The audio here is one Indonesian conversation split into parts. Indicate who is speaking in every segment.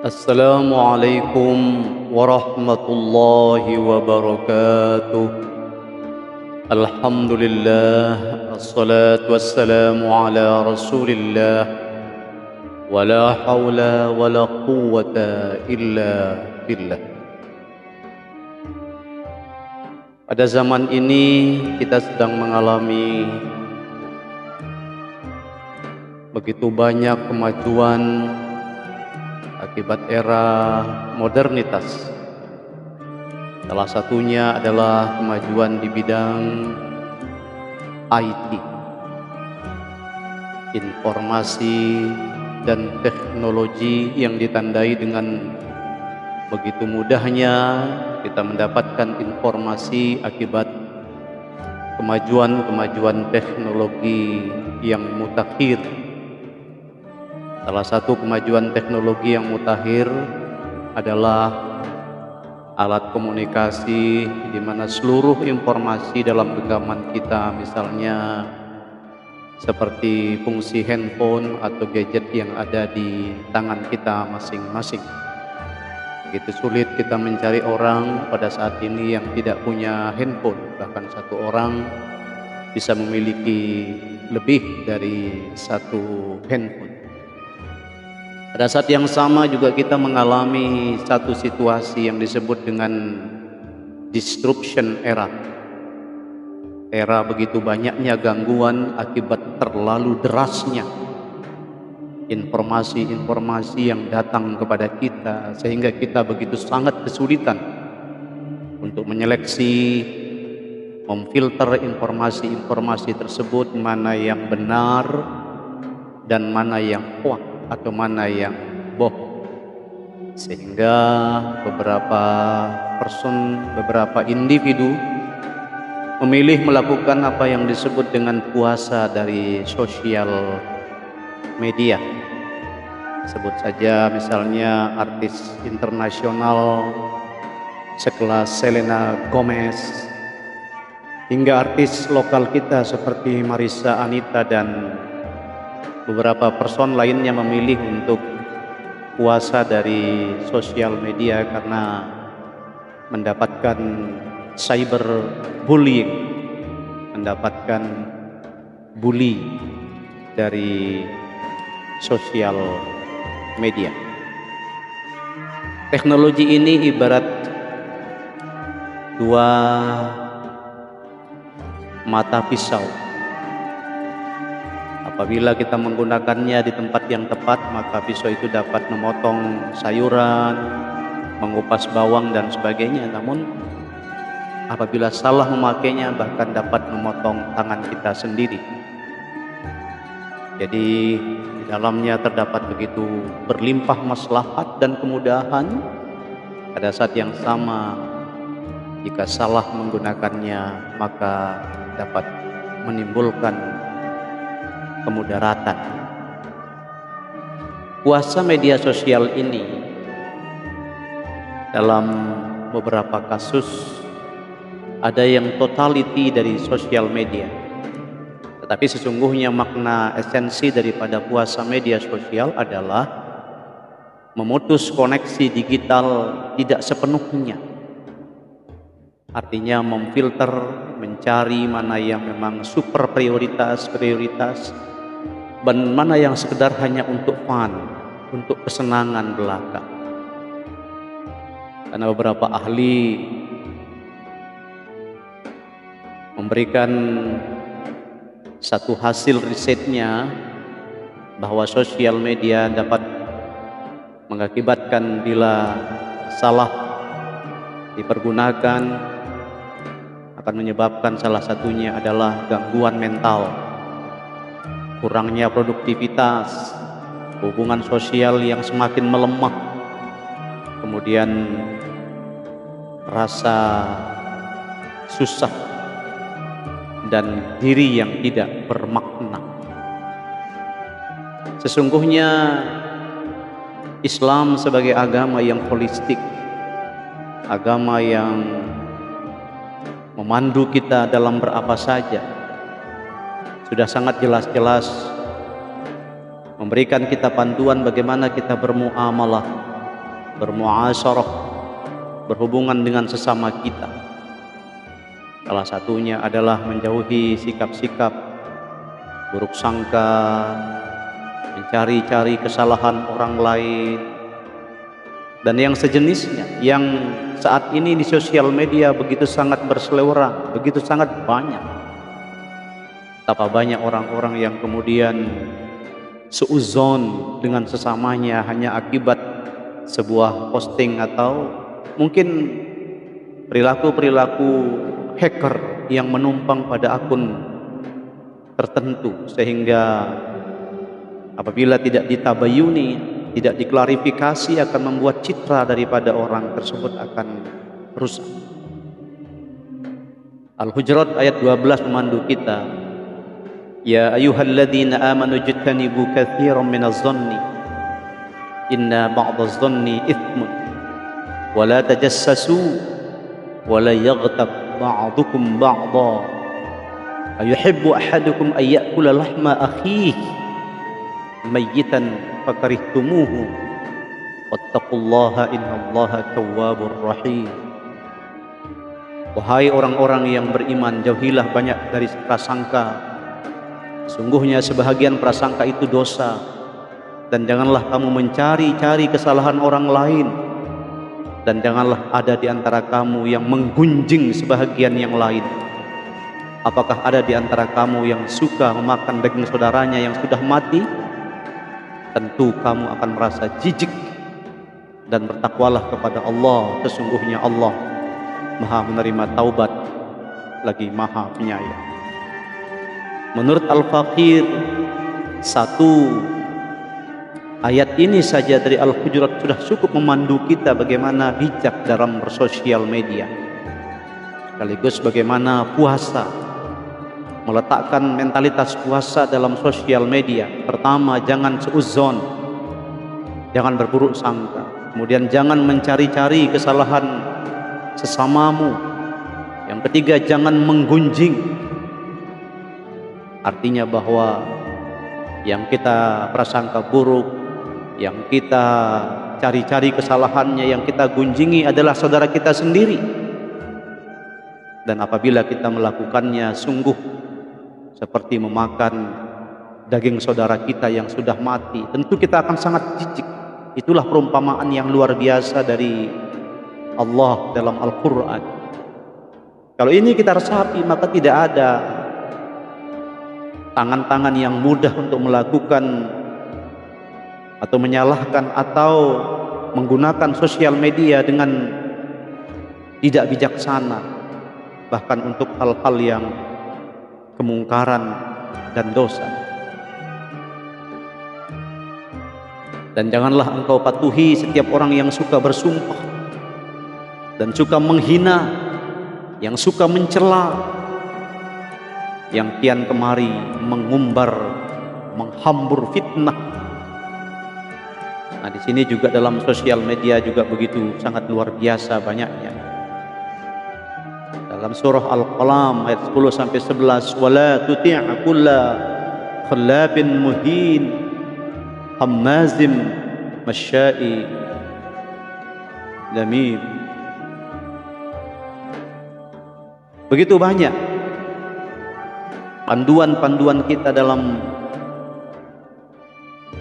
Speaker 1: Assalamualaikum warahmatullahi wabarakatuh. Alhamdulillah, assalatu wassalamu ala rasulillah, wa la hawla wa la quwwata illa billah. Pada zaman ini kita sedang mengalami begitu banyak kemajuan akibat era modernitas. Salah satunya adalah kemajuan di bidang IT, informasi dan teknologi, yang ditandai dengan begitu mudahnya kita mendapatkan informasi akibat kemajuan teknologi yang mutakhir. Salah satu kemajuan teknologi yang mutakhir adalah alat komunikasi, di mana seluruh informasi dalam genggaman kita, misalnya seperti fungsi handphone atau gadget yang ada di tangan kita masing-masing. Begitu sulit kita mencari orang pada saat ini yang tidak punya handphone. Bahkan satu orang bisa memiliki lebih dari satu handphone. Pada saat yang sama juga kita mengalami satu situasi yang disebut dengan disruption era. Era begitu banyaknya gangguan akibat terlalu derasnya informasi-informasi yang datang kepada kita, sehingga kita begitu sangat kesulitan untuk menyeleksi, memfilter informasi-informasi tersebut, mana yang benar dan mana yang hoax atau mana yang bohong. Sehingga beberapa individu memilih melakukan apa yang disebut dengan puasa dari sosial media. Sebut saja misalnya artis internasional sekelas Selena Gomez, hingga artis lokal kita seperti Marissa Anita dan beberapa person lainnya memilih untuk puasa dari sosial media karena mendapatkan cyberbullying, mendapatkan bully dari sosial media. Teknologi ini ibarat dua mata pisau. Apabila kita menggunakannya di tempat yang tepat, maka pisau itu dapat memotong sayuran, mengupas bawang dan sebagainya. Namun apabila salah memakainya, bahkan dapat memotong tangan kita sendiri. Jadi di dalamnya terdapat begitu berlimpah maslahat dan kemudahan. Pada saat yang sama, jika salah menggunakannya, maka dapat menimbulkan kemudaratan. Puasa media sosial ini dalam beberapa kasus ada yang totality dari sosial media, tetapi sesungguhnya makna esensi daripada puasa media sosial adalah memutus koneksi digital tidak sepenuhnya. Artinya memfilter, mencari mana yang memang super prioritas, dan mana yang sekedar hanya untuk fun, untuk kesenangan belaka. Karena beberapa ahli memberikan satu hasil risetnya bahwa sosial media dapat mengakibatkan, bila salah dipergunakan, akan menyebabkan salah satunya adalah gangguan mental, kurangnya produktivitas, hubungan sosial yang semakin melemah, kemudian rasa susah dan diri yang tidak bermakna. Sesungguhnya Islam sebagai agama yang holistik, agama yang memandu kita dalam berapa saja, sudah sangat jelas-jelas memberikan kita panduan bagaimana kita bermuamalah bermuasyarah, berhubungan dengan sesama kita. Salah satunya adalah menjauhi sikap-sikap buruk sangka, mencari-cari kesalahan orang lain, dan yang sejenisnya, yang saat ini di sosial media begitu sangat berseliweran, begitu sangat banyak. Betapa banyak orang-orang yang kemudian suudzon dengan sesamanya hanya akibat sebuah posting atau mungkin perilaku-perilaku hacker yang menumpang pada akun tertentu, sehingga apabila tidak ditabayuni, tidak diklarifikasi, akan membuat citra daripada orang tersebut akan rusak. Al-Hujurat ayat 12 memandu kita, ya ayyuhalladzina amanu ijtanibu katsiran minadh-dhanni inna ba'dadh-dhanni itsmun wa la tajassasu wa la yaghtab ba'dukum ba'dha ayuhibbu ahadukum ay ya'kula lahma akhihi mayyitan fakarihtumuhu wattaqullaha innallaha tawwabur rahim. Wahai orang-orang yang beriman, jauhilah banyak dari prasangka. Sungguhnya sebahagian prasangka itu dosa, dan janganlah kamu mencari-cari kesalahan orang lain, dan janganlah ada di antara kamu yang menggunjing sebahagian yang lain. Apakah ada di antara kamu yang suka memakan daging saudaranya yang sudah mati? Tentu kamu akan merasa jijik, dan bertakwalah kepada Allah. Sesungguhnya Allah Maha menerima taubat lagi Maha penyayang. Menurut Al-Faqir, satu ayat ini saja dari Al-Hujurat sudah cukup memandu kita bagaimana bijak dalam bersosial media, sekaligus bagaimana puasa, meletakkan mentalitas puasa dalam sosial media. Pertama, jangan suudzon, jangan berburuk sangka. Kemudian jangan mencari-cari kesalahan sesamamu. Yang ketiga, jangan menggunjing. Artinya bahwa yang kita prasangka buruk, yang kita cari-cari kesalahannya, yang kita gunjingi adalah saudara kita sendiri. Dan apabila kita melakukannya sungguh seperti memakan daging saudara kita yang sudah mati, tentu kita akan sangat jijik. Itulah perumpamaan yang luar biasa dari Allah dalam Al-Quran. Kalau ini kita resapi, maka tidak ada tangan-tangan yang mudah untuk melakukan atau menyalahkan atau menggunakan sosial media dengan tidak bijaksana, bahkan untuk hal-hal yang kemungkaran dan dosa. Dan janganlah engkau patuhi setiap orang yang suka bersumpah dan suka menghina, yang suka mencela, yang kian kemari mengumbar, menghambur fitnah. Nah, di sini juga dalam sosial media juga begitu sangat luar biasa banyaknya. Dalam surah Al-Qalam ayat 10 sampai 11, wala tuti' kulla khallafin muhin hammazim masyai lamim. Begitu banyak panduan-panduan kita dalam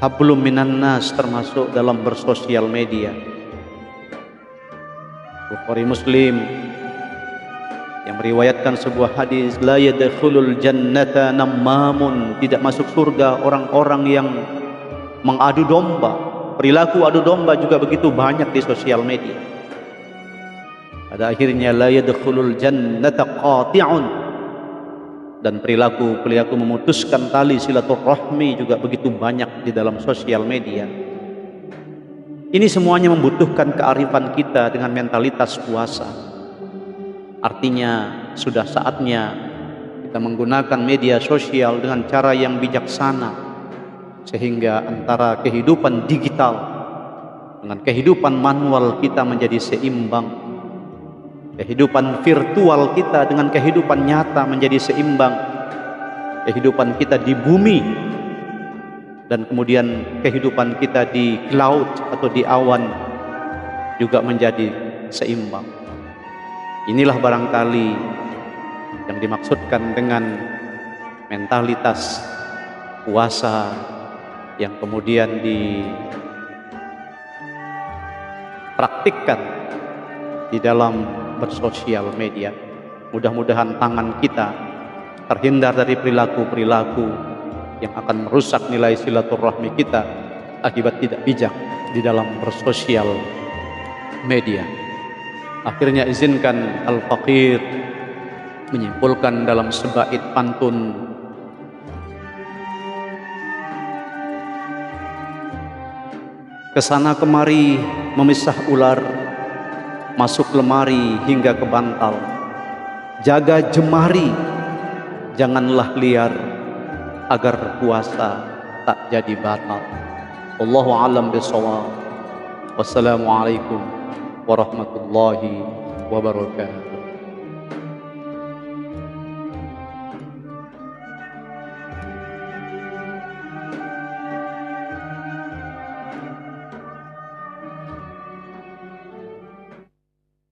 Speaker 1: hablum minan nas, termasuk dalam bersosial media. Bukhari Muslim yang meriwayatkan sebuah hadis, la yadkhulul jannata nammamun, tidak masuk surga orang-orang yang mengadu domba. Perilaku adu domba juga begitu banyak di sosial media. Pada akhirnya la yadkhulul jannata qati'un, dan perilaku memutuskan tali silaturahmi juga begitu banyak di dalam sosial media. Ini semuanya membutuhkan kearifan kita dengan mentalitas puasa. Artinya sudah saatnya kita menggunakan media sosial dengan cara yang bijaksana, sehingga antara kehidupan digital dengan kehidupan manual kita menjadi seimbang. Kehidupan virtual kita dengan kehidupan nyata menjadi seimbang. Kehidupan kita di bumi dan kemudian kehidupan kita di cloud atau di awan juga menjadi seimbang. Inilah barangkali yang dimaksudkan dengan mentalitas puasa yang kemudian dipraktikkan di dalam bersosial media. Mudah-mudahan tangan kita terhindar dari perilaku-perilaku yang akan merusak nilai silaturahmi kita akibat tidak bijak di dalam bersosial media. Akhirnya izinkan Al-Faqir menyimpulkan dalam sebait pantun. Kesana kemari memisah ular, masuk lemari hingga ke bantal. Jaga jemari, janganlah liar, agar puasa tak jadi batal. Wallahu a'lam bishawab. Wassalamualaikum warahmatullahi wabarakatuh.